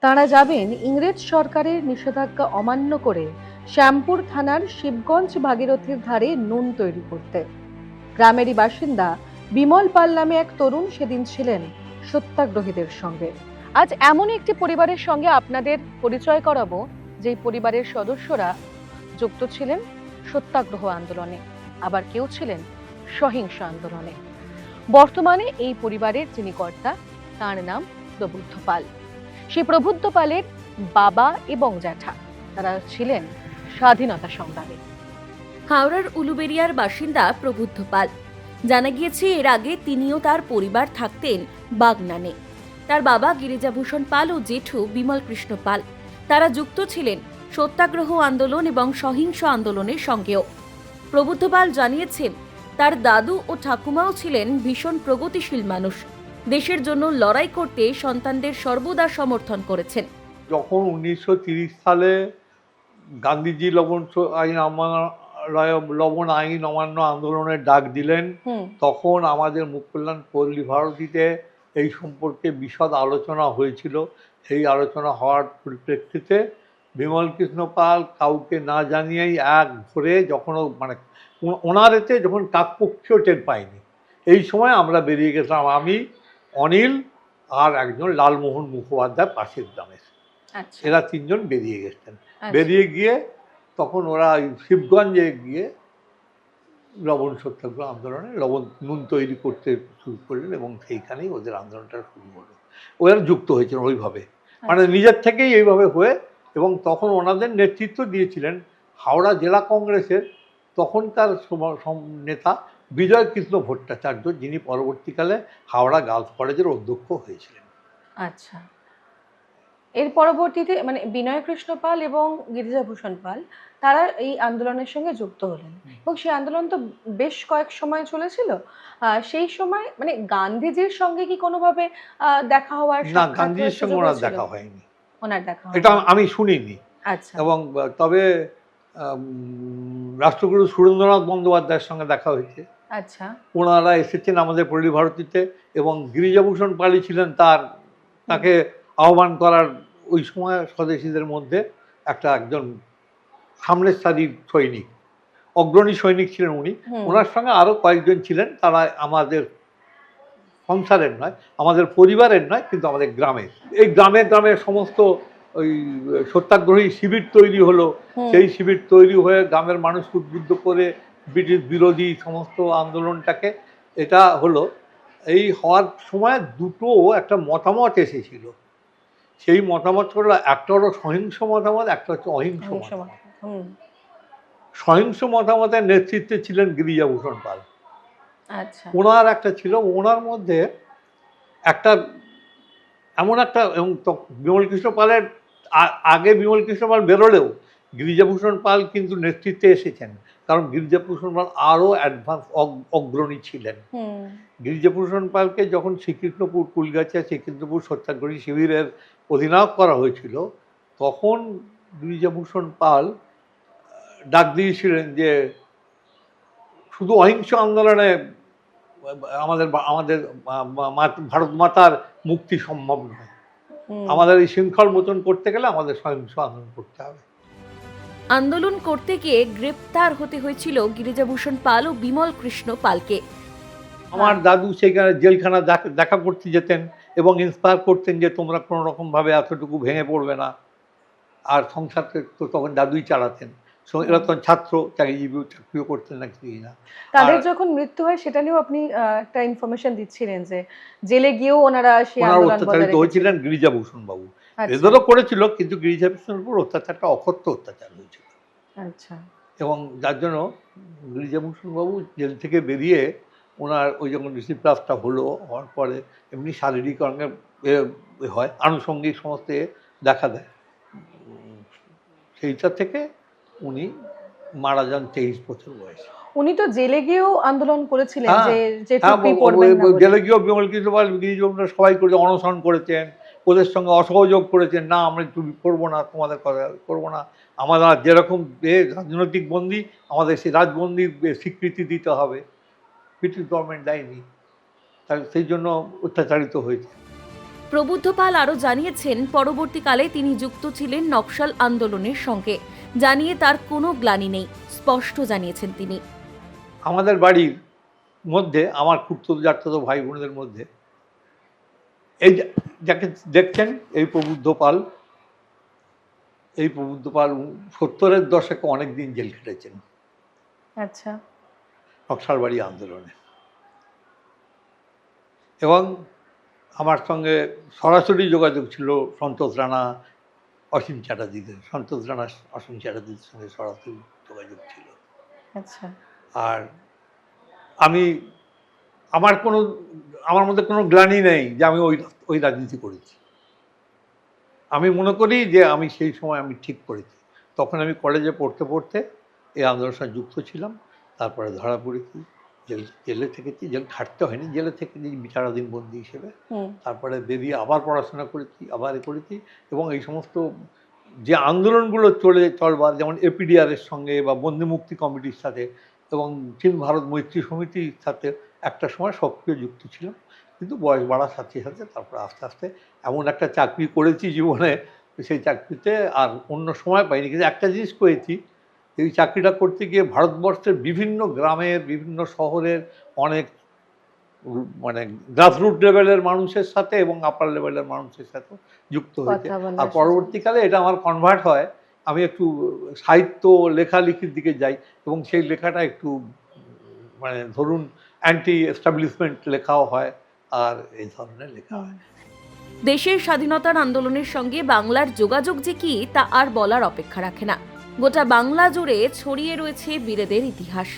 তাঁরা যাবেন ইংরেজ সরকারের নিষেধাজ্ঞা অমান্য করে শ্যামপুর থানার শিবগঞ্জ ভাগীরথীর ধারে নুন তৈরি করতে। গ্রামেরই বাসিন্দা বিমল পাল নামে এক তরুণ সেদিন ছিলেন সত্যাগ্রহীদের সঙ্গে। আজ এমন একটি পরিবারের সঙ্গে আপনাদের পরিচয় করাবো, যেই পরিবারের সদস্যরা যুক্ত ছিলেন সত্যাগ্রহ আন্দোলনে, আবার কেউ ছিলেন সহিংস আন্দোলনে। বর্তমানে এই পরিবারের যিনি কর্তা, তার নাম প্রবুদ্ধ পাল। সেই প্রবুদ্ধ পালের বাবা এবং জ্যাঠা তারা ছিলেন স্বাধীনতা সংগ্রামী। হাওড়ার উলুবেড়িয়ার বাসিন্দা প্রবুদ্ধ পাল। জানা গিয়েছে এর আগে তিনিও তার পরিবার থাকতেন বাগনানে। তার বাবা গিরিজাভূষণ পাল ও জেঠু বিমল কৃষ্ণ পাল, তারা যুক্ত ছিলেন সত্যাগ্রহ আন্দোলন এবং সহিংস আন্দোলনের সঙ্গেও। প্রবুদ্ধ পাল জানিয়েছেন তার দাদু ও ঠাকুমাও ছিলেন ভীষণ প্রগতিশীল মানুষ। দেশের জন্য লড়াই করতে সন্তানদের সর্বদা সমর্থন করেছেন। যখন 1930 সালে গান্ধীজি লবণ আইন অমান্য আন্দোলনের ডাক দিলেন, তখন আমাদের মুখকল্যাণ পল্লী ভারতীতে এই সম্পর্কে বিশদ আলোচনা হয়েছিল। সেই আলোচনা হওয়ার পরিপ্রেক্ষিতে বিমল কৃষ্ণ পাল কাউকে না জানিয়েই এক ভোরে যখন ওনার এতে যখন কাকপক্ষীয় টের পায়নি, এই সময় আমরা বেরিয়ে গেছিলাম, আমি, অনিল আর একজন লালমোহন মুখোপাধ্যায় পাশের গ্রামের। এরা তিনজন বেরিয়ে গেছেন। বেরিয়ে গিয়ে তখন ওরা শিবগঞ্জে গিয়ে লবণ সত্যাগ্রহ আন্দোলনে নুন তৈরি করতে শুরু করলেন এবং সেইখানেই ওদের আন্দোলনটা শুরু হলো। ওরা যুক্ত হয়েছেন ওইভাবে, মানে নিজের থেকেই এইভাবে হয়ে। এবং তখন ওনাদের নেতৃত্ব দিয়েছিলেন হাওড়া জেলা কংগ্রেসের তখনকার নেতা বিজয় কৃষ্ণ ভট্টাচার্য, যিনি পরবর্তীকালে হাওড়া গার্লস কলেজের অধ্যক্ষ হয়েছিলেন। আচ্ছা, এর পরবর্তীতে মানে বিনয় কৃষ্ণ পাল এবং গিরিজাভূষণ পাল তারা এই আন্দোলনের সঙ্গে যুক্ত হলেন এবং সেই আন্দোলন তো বেশ কয়েক সময় চলেছিল। সেই সময় মানে গান্ধীজির সঙ্গে কি কোনোভাবে দেখা হওয়ার? না, গান্ধীজির সঙ্গে ওনার দেখা হয়নি, ওনার দেখা এটা আমি শুনিনি। আচ্ছা। এবং তবে রাষ্ট্রগুরু সুরেন্দ্রনাথ বন্দ্যোপাধ্যায়ের সঙ্গে দেখা হয়েছে। আচ্ছা, ওনারা এসেছেন আমাদের পল্লী ভারতীতে এবং গিরিজাভূষণ পালই ছিলেন তাকে আহ্বান করার ওই সময় স্বদেশীদের মধ্যে একজন সামনের সারির সৈনিক, অগ্রণী সৈনিক ছিলেন উনি। ওনার সঙ্গে আরও কয়েকজন ছিলেন, তারা আমাদের সংসারের নয়, আমাদের পরিবারের নয়, কিন্তু আমাদের গ্রামের। এই গ্রামে গ্রামে সমস্ত ওই সত্যাগ্রহী শিবির তৈরি হলো। সেই শিবির তৈরি হয়ে গ্রামের মানুষকে উদ্বুদ্ধ করে ব্রিটিশ বিরোধী সমস্ত আন্দোলনটাকে, এটা হলো। এই হওয়ার সময় দুটো একটা মতামত এসেছিল। সেই মতামত হলো, একটা হলো সহিংস মতামত, একটা হচ্ছে অহিংস মতামত। সহিংস মতামতের নেতৃত্বে ছিলেন গিরিজাভূষণ পাল। আচ্ছা, ওনার একটা ছিল, ওনার মধ্যে একটা এমন একটা, এবং বিমল কৃষ্ণ পালের আগে বিমল কৃষ্ণ পাল বেরোলেও গিরিজাভূষণ পাল কিন্তু নেতৃত্বে এসেছেন, কারণ গিরিজাভূষণ পাল আরও অ্যাডভান্স অগ্রণী ছিলেন। গিরিজাভূষণ পালকে যখন শ্রীকৃষ্ণপুর কুলগাছিয়া শ্রীকৃষ্ণপুর সত্যাগ্রহী শিবিরের অধিনায়ক করা হয়েছিল, তখন গিরিজাভূষণ পাল ডাক দিয়েছিলেন যে শুধু অহিংস আন্দোলনে আমাদের ভারত মাতার মুক্তি সম্ভব নয়, আমাদের এই শৃঙ্খল মোচন করতে গেলে আমাদের সহিংস আন্দোলন করতে হবে। আন্দোলন করতে গিয়ে গ্রেপ্তার হতে হয়েছিল গিরিজাভূষণ পাল ও বিমল কৃষ্ণ পালকে। আমার দাদু সেখানে জেলখানা দেখা করতে যেতেন এবং ইন্সপায়ার করতেন যে তোমরা কোনো রকমভাবে এতটুকু ভেঙে পড়বে না। আর সংসারকে তো তখন দাদুই চালাতেন, এরা তখন ছাত্র, চাকরিও করতেন না, কিছুই না। তাদের যখন মৃত্যু হয় সেটা নিয়েও আপনি একটা ইনফরমেশন দিচ্ছিলেন যে জেলে গিয়েও ওনারা সেই আন্দোলন অত্যাচারিত হয়েছিলেন গিরিজাভূষণ বাবু। এদেরও করেছিল, কিন্তু গিরিজাভূষণের উপর অত্যাচারটা অকথ্য অত্যাচার হয়েছিল। আচ্ছা, এবং যার জন্য গিরিজাভূষণ বাবু জেল থেকে বেরিয়ে ওনার ওই যখন রিসিপ্রাসটা হওয়ার পরে এমনি শারীরিক অঙ্গে হয়, আনুষঙ্গিক সমস্ত দেখা দেয়, সেইটা থেকে উনি মারা যান 23 বছর বয়সে। উনি তো জেলে গিয়েও আন্দোলন করেছিলেন যে জেলে গিয়েও বিমল কৃষ্ণ পাল সবাই করে অনশন করেছেন, ওদের সঙ্গে অসহযোগ করেছেন, না আমরা করবো না, তোমাদের কথা করবো না, আমাদের যেরকম রাজনৈতিক বন্দী, আমাদের সেই রাজবন্দির স্বীকৃতি দিতে হবে। ব্রিটিশ গভর্নমেন্ট দেয়নি, তাহলে সেই জন্য অত্যাচারিত হয়েছে। প্রবুদ্ধ পাল আরও জানিয়েছেন, পরবর্তীকালে তিনি যুক্ত ছিলেন নকশাল আন্দোলনের সঙ্গে, জানিয়ে তার কোনো গ্লানি নেই, স্পষ্ট জানিয়েছেন তিনি। আমাদের বাড়ির মধ্যে আমার খুঁড়তো জাততো ভাই বোনদের মধ্যে এই যাকে দেখছেন এই প্রবুদ্ধ পাল 70-এর দশকে অনেক দিন জেল খেটেছেন আচ্ছা। নকশালবাড়ি আন্দোলনে, এবং আমার সঙ্গে সরাসরি যোগাযোগ ছিল সন্তোষ রানা, অসীম চ্যাটার্জিদের। সন্তোষ রানা, অসীম চ্যাটার্জির সঙ্গে সরাসরি যোগাযোগ ছিল। আচ্ছা। আর আমার মধ্যে কোনো গ্লানি নেই যে আমি ওই রাজনীতি করেছি। আমি মনে করি যে আমি সেই সময় আমি ঠিক করেছি। তখন আমি কলেজে পড়তে এই আন্দোলনের সঙ্গে যুক্ত ছিলাম। তারপরে ধরা পড়েছি, জেলে থেকেছি, জেল খাটতে হয়নি, জেলে থেকেছি বিচারাধীন বন্দী হিসেবে। তারপরে বেরিয়ে আবার পড়াশোনা করেছি, আবার করেছি, এবং এই সমস্ত যে আন্দোলনগুলো চলবার, যেমন এপিডিআরের সঙ্গে বা বন্দী মুক্তি কমিটির সাথে এবং চীন ভারত মৈত্রী সমিতির সাথে একটা সময় সক্রিয় যুক্ত ছিলাম। কিন্তু বয়স বাড়ার সাথে সাথে তারপর আস্তে আস্তে এমন একটা চাকরি করেছি জীবনে, সেই চাকরিতে আর অন্য সময় পাইনি। কিন্তু একটা জিনিস করেছি, এই চাকরিটা করতে গিয়ে ভারতবর্ষের বিভিন্ন গ্রামের, বিভিন্ন শহরের অনেক গ্রাসরুট লেভেলের মানুষের সাথে এবং আপার লেভেলের মানুষের সাথে যুক্ত হয়েছে। আর পরবর্তীকালে এটা আমার কনভার্ট হয়, আমি একটু সাহিত্য লেখালেখির দিকে যাই, এবং সেই লেখাটা একটু ধরুন অ্যান্টি এস্টাবলিশমেন্ট লেখাও হয়, আর এই ধরনের লেখা হয়। দেশের স্বাধীনতার আন্দোলনের সঙ্গে বাংলার যোগাযোগ যে কি তা আর বলার অপেক্ষা রাখে না। গোটা বাংলা জুড়ে ছড়িয়ে রয়েছে বীরেদের ইতিহাস।